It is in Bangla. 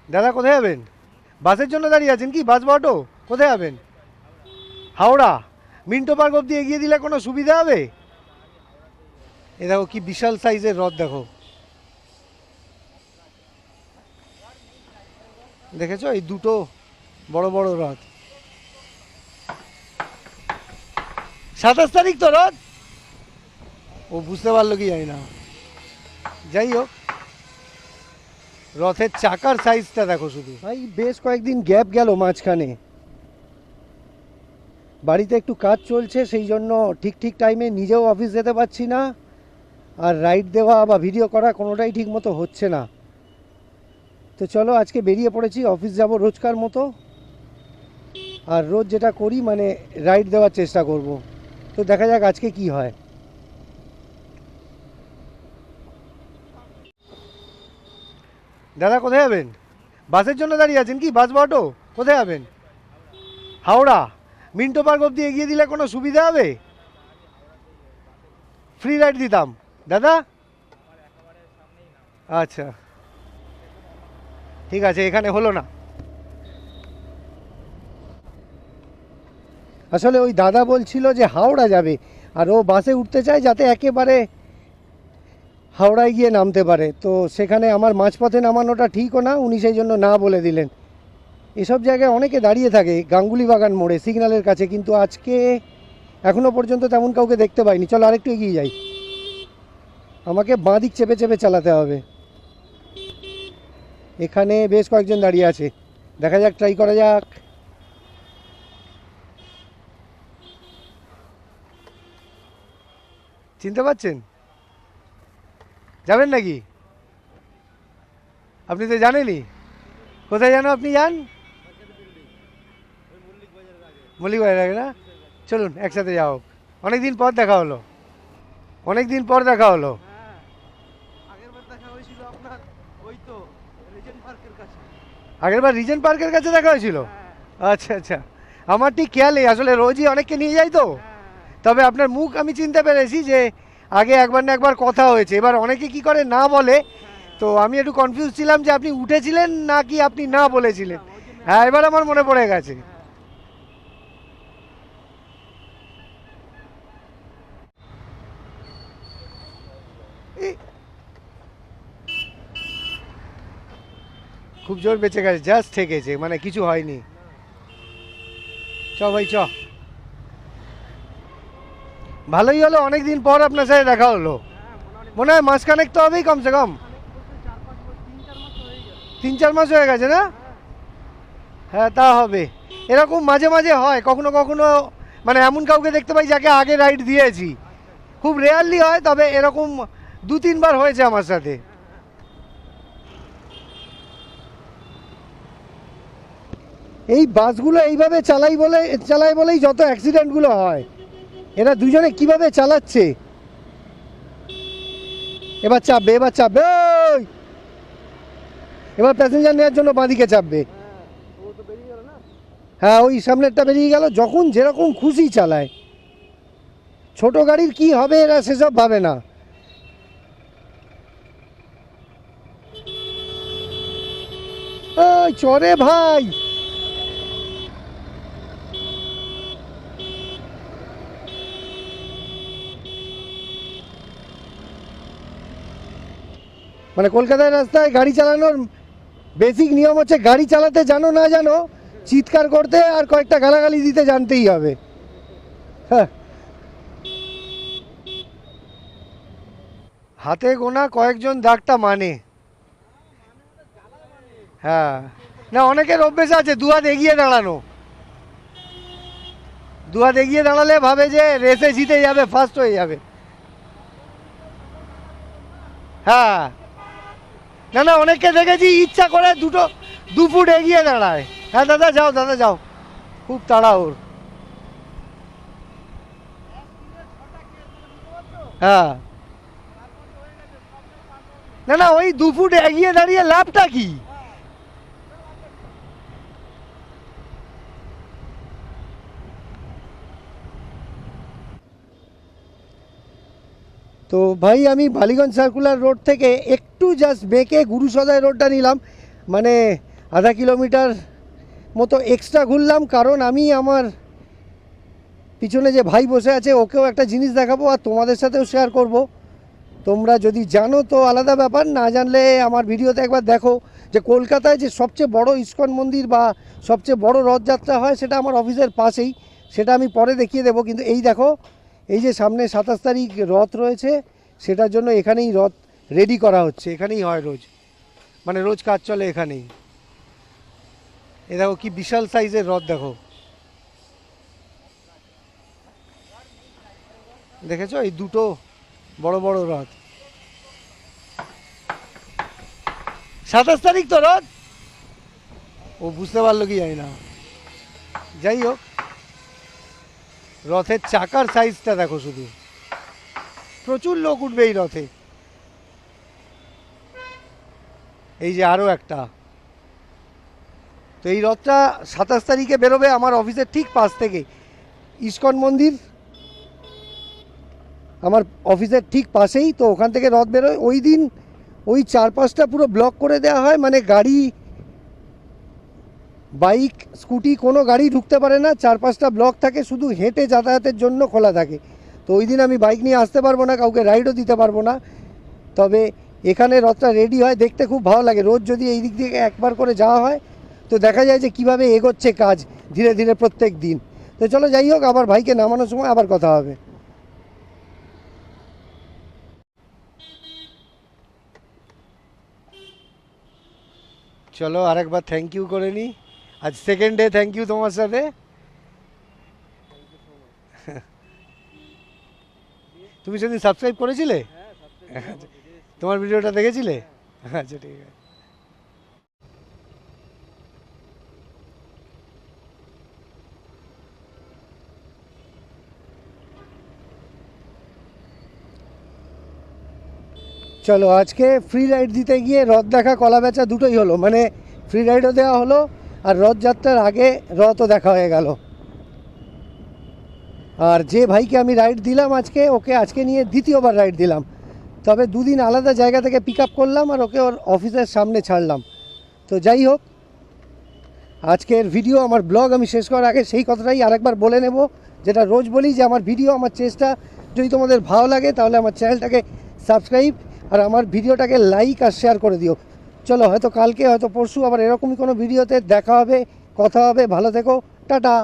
দাদা কোথায় যাবেন? বাসের জন্য দাঁড়িয়ে আছেন কি? বাস বা অটো? কোথায় যাবেন? হাওড়া। মিন্টো পার্ক অবধি এগিয়ে দিলে কোনো সুবিধা হবে? এ দেখো কি বিশাল সাইজের হ্রদ দেখো, দেখেছো এই দুটো বড় বড় হ্রদ। 27 তারিখ তো হ্রদ, ও বুঝতে পারলো কি জানি না। যাই হোক, রথের চাকার সাইজটা দেখো শুধু। ভাই বেশ কয়েকদিন গ্যাপ গেল মাঝখানে, বাড়িতে একটু কাজ চলছে, সেই জন্য ঠিক ঠিক টাইমে নিজেও অফিস যেতে পারছি না, আর রাইড দেওয়া বা ভিডিও করা কোনোটাই ঠিক মতো হচ্ছে না। তো চলো আজকে বেরিয়ে পড়েছি, অফিস যাব রোজকার মতো, আর রোজ যেটা করি মানে রাইড দেওয়ার চেষ্টা করব। তো দেখা যাক আজকে কি হয়। দাদা কোথায় যাবেন? বাসের জন্য দাঁড়িয়ে আছেন কি? বাস বা অটো? কোথায় যাবেন? হাওড়া। মিন্টো পার্ক অবধি এগিয়ে দিলে কোনো সুবিধা হবে? ফ্রি রাইড দিতাম দাদা। আচ্ছা ঠিক আছে, এখানে হলো না। আসলে ওই দাদা বলছিল যে হাওড়া যাবে, আর ও বাসে উঠতে চায় যাতে একেবারে হাওড়ায় গিয়ে নামতে পারে। তো সেখানে আমার মাঝপথে নামানোটা ঠিকও না, উনি সেই জন্য না বলে দিলেন। এসব জায়গায় অনেকে দাঁড়িয়ে থাকে, গাঙ্গুলি বাগান মোড়ে সিগন্যালের কাছে, কিন্তু আজকে এখনও পর্যন্ত তেমন কাউকে দেখতে পাইনি। চলো আরেকটু এগিয়ে যাই, আমাকে বাঁ দিক চেপে চেপে চালাতে হবে। এখানে বেশ কয়েকজন দাঁড়িয়ে আছে, দেখা যাক, ট্রাই করা যাক। চিনতে পারছেন? যাবেন নাকি? আপনি তো জানেনই। কোথায় জানো আপনি যান? মল্লিক বাজার আগে না? চলুন একসাথে যাও। অনেক দিন পর দেখা হলো, অনেক দিন পর দেখা হলো। আগেরবার রিজেন্ট পার্কের কাছে দেখা হয়েছিল? আচ্ছা আচ্ছা, আমার ঠিক খেয়াল নেই, আসলে রোজই অনেককে নিয়ে যাই তো। তবে আপনার মুখ আমি চিনতে পেরেছি যে আগে একবার না একবার কথা হয়েছে। এবার অনেকে কি করে না বলে, তো আমি একটু কনফিউজ ছিলাম যে আপনি উঠেছিলেন নাকি আপনি না বলেছিলেন। হ্যাঁ এবার আমার মনে পড়ে গেছে। এই, খুব জোর বেঁচে গেছে, জাস্ট ঠেকেছে, মানে কিছু হয়নি। চ ভাই চ, ভালোই হলো, অনেক দিন পর আপনার সাথে দেখা হলো। মনে হয় মাসখানেক তো হবেই কমসে কম, 3-4 মাস হয়ে গেছে না? হ্যাঁ তা হবে। এরকম মাঝে মাঝে হয়, কখনো কখনো মানে এমন কাউকে দেখতে পাই যাকে আগে রাইড দিয়েছি। খুব রেয়ারলি হয়, তবে এরকম 2-3 বার হয়েছে আমার সাথে। এই বাসগুলো এইভাবে চালায় বলেই যত অ্যাক্সিডেন্টগুলো হয়। এরা দুজনে কিভাবে চালাচ্ছে। এবার চাপবে, এবার চাপবে, ওই এবার প্যাসেঞ্জার নেওয়ার জন্য বাঁদিকে চাপবে। হ্যাঁ ওই সামনেরটা বেরিয়ে গেল, যখন যেরকম খুশি চালায়। ছোট গাড়ির কি হবে এরা সেসব ভাবে না। ওই চরে ভাই, মানে কলকাতার রাস্তায় গাড়ি চালানোর বেসিক নিয়ম হচ্ছে গাড়ি চালাতে জানো না জানো, চিৎকার করতে আর কয়েকটা গালাগালি দিতে জানতেই হবে। হ্যাঁ, হাতে গোনা কয়েকজন দাগটা মানে। হ্যাঁ, না অনেকের অভ্যেস আছে দুহাত এগিয়ে দাঁড়ানো। দুহাত এগিয়ে দাঁড়ালে ভাবে যে রেসে জিতে যাবে, ফার্স্ট হয়ে যাবে। হ্যাঁ, না না অনেককে দেখেছি ইচ্ছা করে 2 ফুট এগিয়ে দাঁড়ায়। হ্যাঁ দাদা যাও, দাদা যাও, খুব তাড়া ওর। হ্যাঁ, না না ওই 2 ফুট এগিয়ে দাঁড়িয়ে লাভটা কি? তো ভাই আমি বালিগঞ্জ সার্কুলার রোড থেকে একটু জাস্ট বেঁকে গুরুসদয় রোডটা নিলাম, মানে আধা কিলোমিটার মতো এক্সট্রা ঘুরলাম, কারণ আমি আমার পিছনে যে ভাই বসে আছে ওকেও একটা জিনিস দেখাবো আর তোমাদের সাথেও শেয়ার করব। তোমরা যদি জানো তো আলাদা ব্যাপার, না জানলে আমার ভিডিওতে একবার দেখো যে কলকাতায় যে সবচেয়ে বড় ইস্কন মন্দির বা সবচেয়ে বড় রথযাত্রা হয় সেটা আমার অফিসের পাশেই, সেটা আমি পরে দেখিয়ে দেবো। কিন্তু এই দেখো, এই যে সামনে 27 তারিখ রথ রয়েছে, সেটার জন্য এখানেই রথ রেডি করা হচ্ছে, এখানেই হয় রোজ, মানে রোজ কাজ চলে এখানেই। এ দেখো কি বিশাল সাইজের রথ, দেখো, দেখেছো এই দুটো বড় বড় রথ। 27 তারিখ তো রথ, ও বুঝতে পারলো কি জানি না। যাই হোক, রথের চাকার সাইজটা দেখো শুধু, প্রচুর লোক উঠবে এই রথে। এই যে আরও একটা, তো এই রথটা 27 তারিখে বেরোবে আমার অফিসের ঠিক পাশ থেকে। ইস্কন মন্দির আমার অফিসের ঠিক পাশেই, তো ওখান থেকে রথ বেরোয়। ওই দিন ওই চারপাশটা পুরো ব্লক করে দেওয়া হয়, মানে গাড়ি, বাইক, স্কুটি কোনো গাড়ি ঢুকতে পারে না, চারপাশটা ব্লক থাকে, শুধু হেঁটে যাতায়াতের জন্য খোলা থাকে। তো ওই দিন আমি বাইক নিয়ে আসতে পারবো না, কাউকে রাইডও দিতে পারবো না। তবে এখানে রথটা রেডি হয়, দেখতে খুব ভালো লাগে। রোজ যদি এই দিক থেকে একবার করে যাওয়া হয় তো দেখা যায় যে কীভাবে এগোচ্ছে কাজ ধীরে ধীরে প্রত্যেক দিন। তো চলো, যাই হোক, আবার ভাইকে নামানোর সময় আবার কথা হবে। চলো আরেকবার থ্যাংক ইউ করে নিই, আজ সেকেন্ড ডে থ্যাংক ইউ তোমার সাথে। তুমি সেদিন সাবস্ক্রাইব করেছিলে? তোমার ভিডিওটা দেখেছিলে? আচ্ছা, ঠিক আছে। চলো, আজকে ফ্রি রাইড দিতে গিয়ে রথ দেখা, কলা বেচা দুটোই হলো, মানে ফ্রি রাইডও দেওয়া হলো আর রথযাত্রার আগে রথও দেখা হয়ে গেল। আর যে ভাইকে আমি রাইড দিলাম আজকে, ওকে আজকে নিয়ে দ্বিতীয়বার রাইড দিলাম। তবে দুদিন আলাদা জায়গা থেকে পিক আপ করলাম আর ওকে ওর অফিসের সামনে ছাড়লাম। তো যাই হোক, আজকের ভিডিও, আমার ব্লগ আমি শেষ করার আগে সেই কথাটাই আরেকবার বলে নেব, যেটা রোজ বলি, যে আমার ভিডিও, আমার চেষ্টা যদি তোমাদের ভালো লাগে তাহলে আমার চ্যানেলটাকে সাবস্ক্রাইব আর আমার ভিডিওটাকে লাইক আর শেয়ার করে দিও। চলো, হয়তো কালকে, হয়তো পরশু আবার এরকমই কোনো ভিডিওতে দেখা হবে, কথা হবে। ভালো থেকো, টাটা।